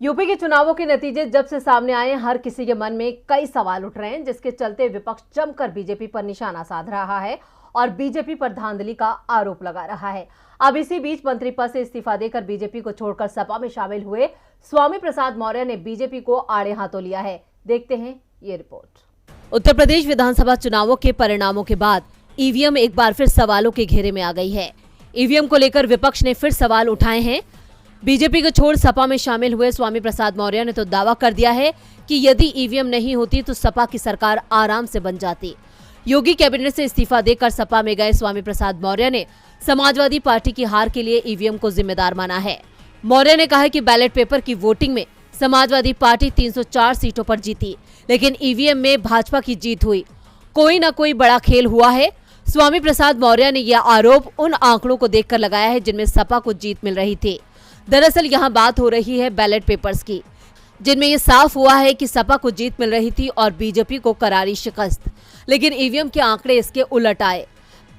UP के चुनावों के नतीजे जब से सामने आए हर किसी के मन में कई सवाल उठ रहे हैं, जिसके चलते विपक्ष जमकर बीजेपी पर निशाना साध रहा है और बीजेपी पर धांधली का आरोप लगा रहा है। अब इसी बीच मंत्री पद से इस्तीफा देकर बीजेपी को छोड़कर सपा में शामिल हुए स्वामी प्रसाद मौर्य ने बीजेपी को आड़े हाथों लिया है। देखते हैं ये रिपोर्ट। उत्तर प्रदेश विधानसभा चुनावों के परिणामों के बाद ईवीएम एक बार फिर सवालों के घेरे में आ गई है। ईवीएम को लेकर विपक्ष ने फिर सवाल उठाए हैं। बीजेपी को छोड़ सपा में शामिल हुए स्वामी प्रसाद मौर्य ने तो दावा कर दिया है कि यदि ईवीएम नहीं होती तो सपा की सरकार आराम से बन जाती। योगी कैबिनेट से इस्तीफा देकर सपा में गए स्वामी प्रसाद मौर्य ने समाजवादी पार्टी की हार के लिए ईवीएम को जिम्मेदार माना है। मौर्य ने कहा कि बैलेट पेपर की वोटिंग में समाजवादी पार्टी 304 सीटों पर जीती, लेकिन ईवीएम में भाजपा की जीत हुई। कोई न कोई बड़ा खेल हुआ है। स्वामी प्रसाद मौर्य ने यह आरोप उन आंकड़ों को देखकर लगाया है जिनमें सपा को जीत मिल रही थी। दरअसल यहाँ बात हो रही है बैलेट पेपर्स की, जिनमें ये साफ हुआ है कि सपा को जीत मिल रही थी और बीजेपी को करारी शिकस्त, लेकिन ईवीएम के आंकड़े इसके उलट आए।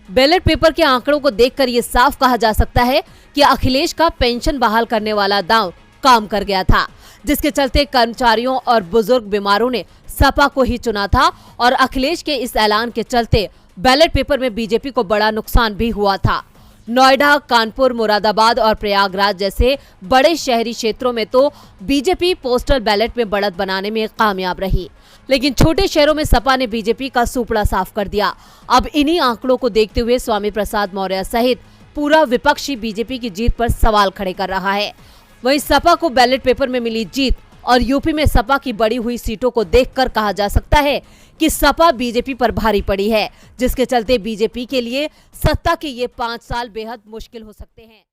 बैलेट पेपर के आंकड़ों को देखकर ये साफ कहा जा सकता है कि अखिलेश का पेंशन बहाल करने वाला दांव काम कर गया था, जिसके चलते कर्मचारियों और बुजुर्ग बीमारों ने सपा को ही चुना था और अखिलेश के इस ऐलान के चलते बैलेट पेपर में बीजेपी को बड़ा नुकसान भी हुआ था। नोएडा, कानपुर, मुरादाबाद और प्रयागराज जैसे बड़े शहरी क्षेत्रों में तो बीजेपी पोस्टल बैलेट में बढ़त बनाने में कामयाब रही, लेकिन छोटे शहरों में सपा ने बीजेपी का सुपड़ा साफ कर दिया। अब इन्हीं आंकड़ों को देखते हुए स्वामी प्रसाद मौर्य सहित पूरा विपक्षी बीजेपी की जीत पर सवाल खड़े कर रहा है। वहीं सपा को बैलेट पेपर में मिली जीत और यूपी में सपा की बढ़ी हुई सीटों को देखकर कहा जा सकता है कि सपा बीजेपी पर भारी पड़ी है, जिसके चलते बीजेपी के लिए सत्ता के ये 5 साल बेहद मुश्किल हो सकते हैं।